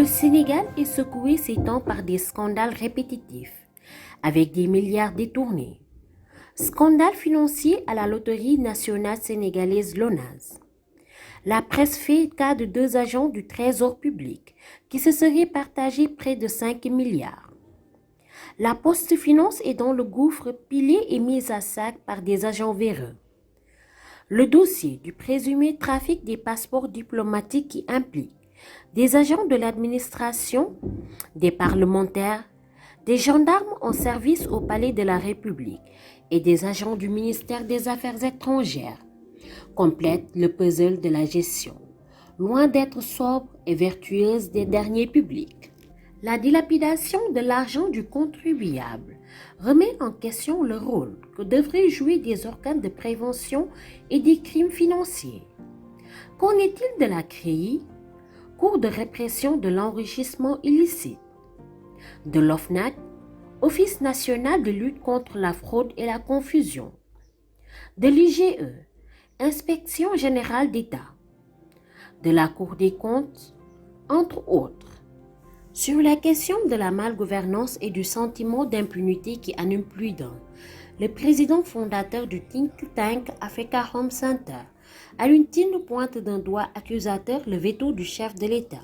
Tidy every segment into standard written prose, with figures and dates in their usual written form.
Le Sénégal est secoué ces temps par des scandales répétitifs, avec des milliards détournés. Scandale financier à la Loterie nationale sénégalaise LONASE. La presse fait cas de 2 agents du Trésor public qui se seraient partagés près de 5 milliards. La Poste Finance est dans le gouffre, pilée et mise à sac par des agents véreux. Le dossier du présumé trafic des passeports diplomatiques qui implique des agents de l'administration, des parlementaires, des gendarmes en service au Palais de la République et des agents du ministère des Affaires étrangères complète le puzzle de la gestion, loin d'être sobre et vertueuse des derniers publics. La dilapidation de l'argent du contribuable remet en question le rôle que devraient jouer des organes de prévention et des crimes financiers. Qu'en est-il de la CREI, Cour de répression de l'enrichissement illicite, de l'OFNAC, Office national de lutte contre la fraude et la confusion, de l'IGE, Inspection générale d'État, de la Cour des comptes, entre autres? Sur la question de la malgouvernance et du sentiment d'impunité qui anime plus d'un, le président fondateur du think tank Africa Home Center Alioune Tine pointe d'un doigt accusateur le veto du chef de l'État.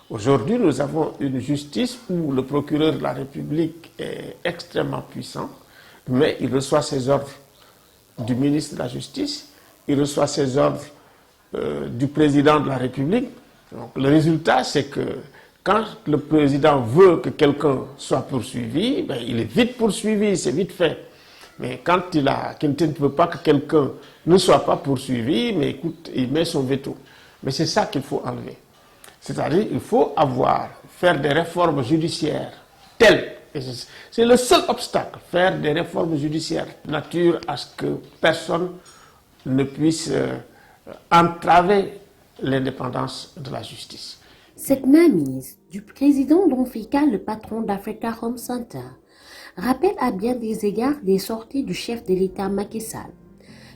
Aujourd'hui, nous avons une justice où le procureur de la République est extrêmement puissant, mais il reçoit ses ordres du ministre de la Justice, il reçoit ses ordres du président de la République. Donc, le résultat, c'est que quand le président veut que quelqu'un soit poursuivi, ben, il est vite poursuivi, c'est vite fait. Mais quand il ne veut pas que quelqu'un ne soit pas poursuivi, mais écoute, il met son veto. Mais c'est ça qu'il faut enlever. C'est-à-dire qu'il faut faire des réformes judiciaires telles, et c'est le seul obstacle, faire des réformes judiciaires de nature à ce que personne ne puisse entraver l'indépendance de la justice. Cette mainmise du président dont fait cas le patron d'Africa Home Center rappelle à bien des égards des sorties du chef de l'État Macky Sall,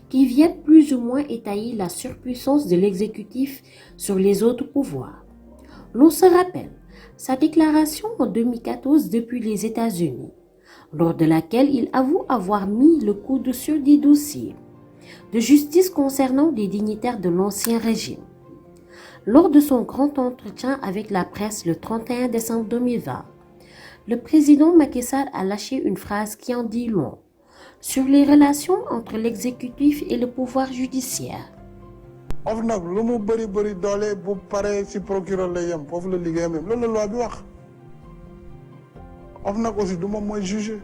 qui viennent plus ou moins étayer la surpuissance de l'exécutif sur les autres pouvoirs. L'on se rappelle sa déclaration en 2014 depuis les États-Unis, lors de laquelle il avoue avoir mis le coude sur des dossiers de justice concernant des dignitaires de l'ancien régime. Lors de son grand entretien avec la presse le 31 décembre 2020, le président Macky Sall a lâché une phrase qui en dit long sur les relations entre l'exécutif et le pouvoir judiciaire. OFNAC lu mu bëri doole bu paree ci procureur lay yem foofu la liggéeyam yem loolu la loi bi wax OFNAC aussi du moom mooy juger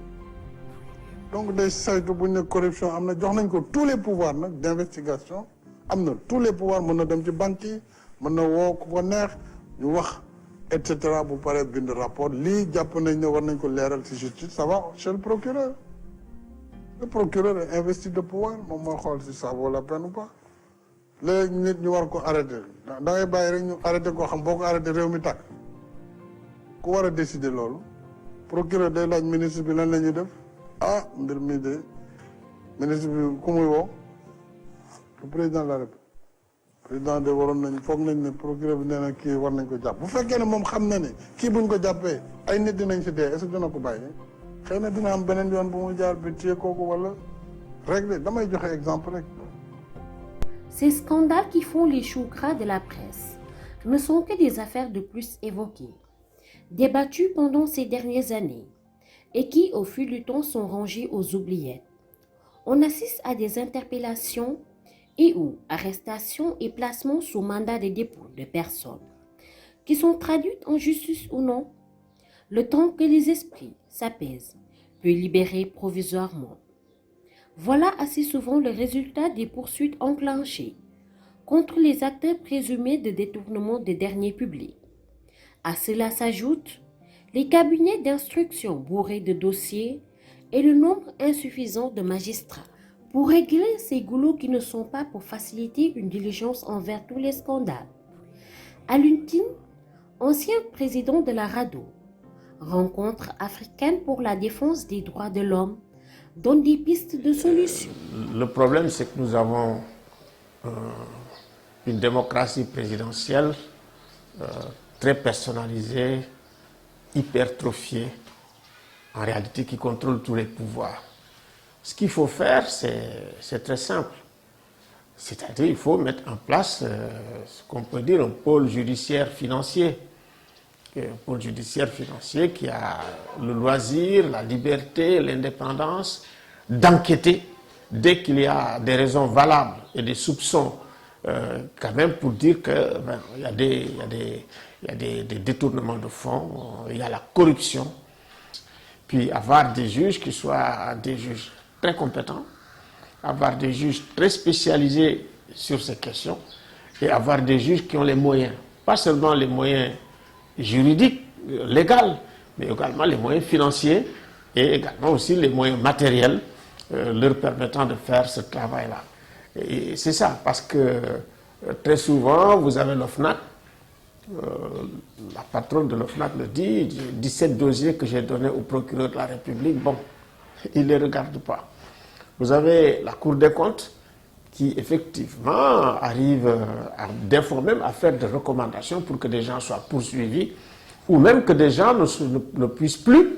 donc day saytu bu ñu ne corruption am na jox nañ ko tous les pouvoirs nag d'investigation am na tous les pouvoirs mën na dem ci banque yi mën na woo ku ko neex ñu wax et cetera bu paree bind rapport lii jàpp nañ ne war nañ ko leeral ci justice ça va chez le procureur est investi de pouvoir moom mooy xool si ça vaut la peine ou pas léegi nit ñu war ko arrêté da ngay bàyyi rek ñu arrêté koo xam boo ko arrêté réew mi tàkk ku war a décider loolu procureur day laaj ministre bi lan la ñuy def ah mbir mi de ministre bi ku muy woo le président de la République président de waroon nañ foog nañ ne procureur bi nee na kii war nañ ko jàpp bu fekkee ne moom xam na ne kii buñ ko jàppee ay nit dinañ si dee est-ce que dina ko bàyyi xëy na dina am beneen yoon bu mu jaar bi téye kooku wala régler damay joxe exemple rek. Ces scandales qui font les choux gras de la presse ne sont que des affaires de plus évoquées, débattues pendant ces dernières années et qui, au fil du temps, sont rangées aux oubliettes. On assiste à des interpellations et ou arrestations et placements sous mandat de dépôt de personnes qui sont traduites en justice ou non. Le temps que les esprits s'apaisent peut libérer provisoirement. Voilà assez souvent le résultat des poursuites enclenchées contre les acteurs présumés de détournement des deniers publics. À cela s'ajoutent les cabinets d'instruction bourrés de dossiers et le nombre insuffisant de magistrats pour régler ces goulots qui ne sont pas pour faciliter une diligence envers tous les scandales. Alioune Tine, ancien président de la RADDHO, rencontre africaine pour la défense des droits de l'homme, donne des pistes de solutions. Le problème, c'est que nous avons une démocratie présidentielle très personnalisé, hypertrophié, en réalité qui contrôle tous les pouvoirs. Ce qu'il faut faire, c'est très simple. C'est-à-dire qu'il faut mettre en place ce qu'on peut dire un pôle judiciaire financier. Un pôle judiciaire financier qui a le loisir, la liberté, l'indépendance d'enquêter dès qu'il y a des raisons valables et des soupçons quand même pour dire qu'il y a des détournements de fonds, il y a la corruption. Puis avoir des juges qui soient des juges très compétents, avoir des juges très spécialisés sur ces questions et avoir des juges qui ont les moyens, pas seulement les moyens juridiques, légaux, mais également les moyens financiers et également aussi les moyens matériels leur permettant de faire ce travail-là. Et c'est ça, parce que très souvent, vous avez l'OFNAC, la patronne de l'OFNAC le dit, 17 dossiers que j'ai donnés au procureur de la République, bon, il ne les regarde pas. Vous avez la Cour des comptes qui effectivement arrive des fois même à faire des recommandations pour que des gens soient poursuivis ou même que des gens ne puissent plus,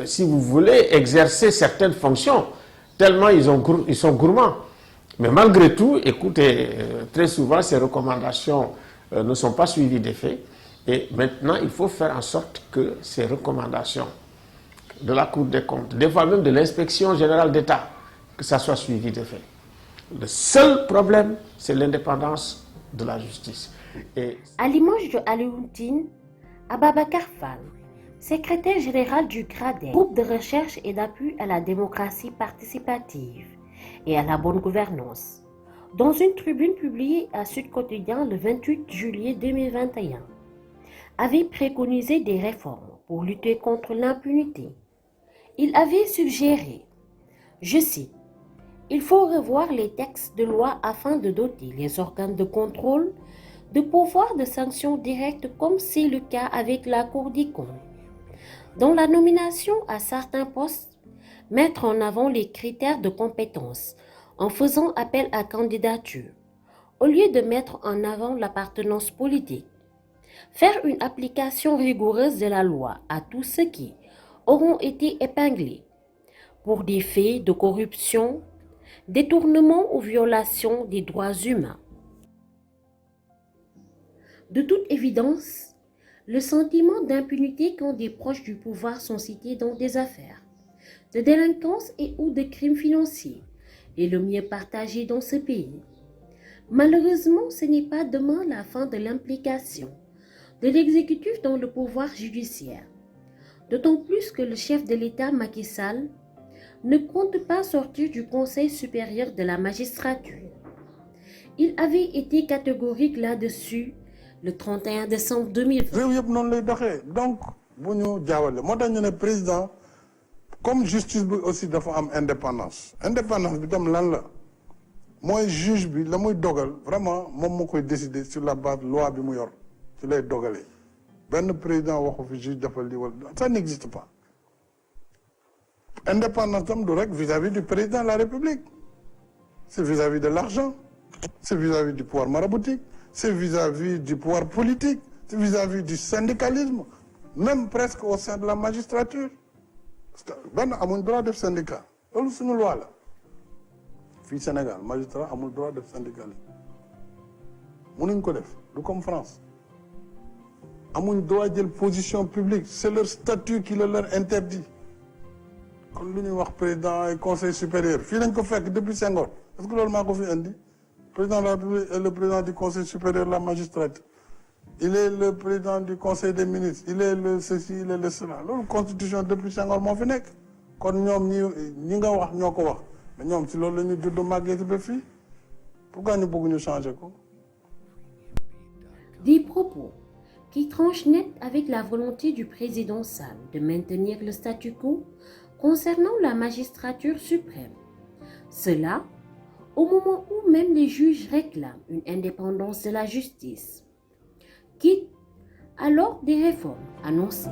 si vous voulez, exercer certaines fonctions, tellement ils sont gourmands. Mais malgré tout, écoutez, très souvent ces recommandations ne sont pas suivies des faits. Et maintenant, il faut faire en sorte que ces recommandations de la Cour des comptes, des fois même de l'inspection générale d'État, que ça soit suivi des faits. Le seul problème, c'est l'indépendance de la justice. Et... À l'image de Alioune Tine, Ababacar Fall, secrétaire général du GRADEC, groupe de recherche et d'appui à la démocratie participative et à la bonne gouvernance, dans une tribune publiée à Sud Quotidien le 28 juillet 2021, avait préconisé des réformes pour lutter contre l'impunité. Il avait suggéré, je cite, « Il faut revoir les textes de loi afin de doter les organes de contrôle de pouvoirs de sanctions directes comme c'est le cas avec la Cour des comptes. Dans la nomination à certains postes, mettre en avant les critères de compétence en faisant appel à candidature, au lieu de mettre en avant l'appartenance politique. Faire une application rigoureuse de la loi à tous ceux qui auront été épinglés pour des faits de corruption, détournement ou violation des droits humains. » De toute évidence, le sentiment d'impunité quand des proches du pouvoir sont cités dans des affaires de délinquance et ou de crimes financiers est le mieux partagé dans ce pays. Malheureusement, ce n'est pas demain la fin de l'implication de l'exécutif dans le pouvoir judiciaire, d'autant plus que le chef de l'État Macky Sall ne compte pas sortir du Conseil supérieur de la magistrature. Il avait été catégorique là-dessus le 31 décembre 2020. Donc, le président, comme justice aussi dafa am indépendance bi tam lan la mooy juge bi la muy dogal vraiment moom moo koy décider sur la base loi bi mu yor ci lay dogalee benn président waxu fi juge defal li wala ça n'existe pas. Indépendance tam du rek vis-à-vis du président de la République, c'est vis-à-vis de l'argent, c'est vis-à-vis du pouvoir maraboutique, c'est vis-à-vis du pouvoir politique, c'est vis-à-vis du syndicalisme, même presque au sein de la magistrature. Ben amul droit de syndicat loolu suñu loi la fii Sénégal magistrat amul droit de syndicalisme mënuñ ko def du comme France amuñ droit jël position publique, c'est leur statut qui le leur interdit. Kon lu ñuy wax président et conseil supérieur fii lañ ko fekk depuis Senghor, est-ce que loolu maa ko fi indi? Président de la République est le président du conseil supérieur de la magistrature, il est le président du conseil des ministres, il est le ceci, il est le cela. La constitution depuis Senghor moo fi nekk kon ñoom ñi nga wax ñoo ko wax mais ñoom si loolu la ñu judd màggee ba fii pourquoi ñu bëgg ñu changer ko? Des propos qui tranchent net avec la volonté du président Sall de maintenir le statu quo concernant la magistrature suprême. Cela au moment où même les juges réclament une indépendance de la justice, quitte alors des réformes annoncées.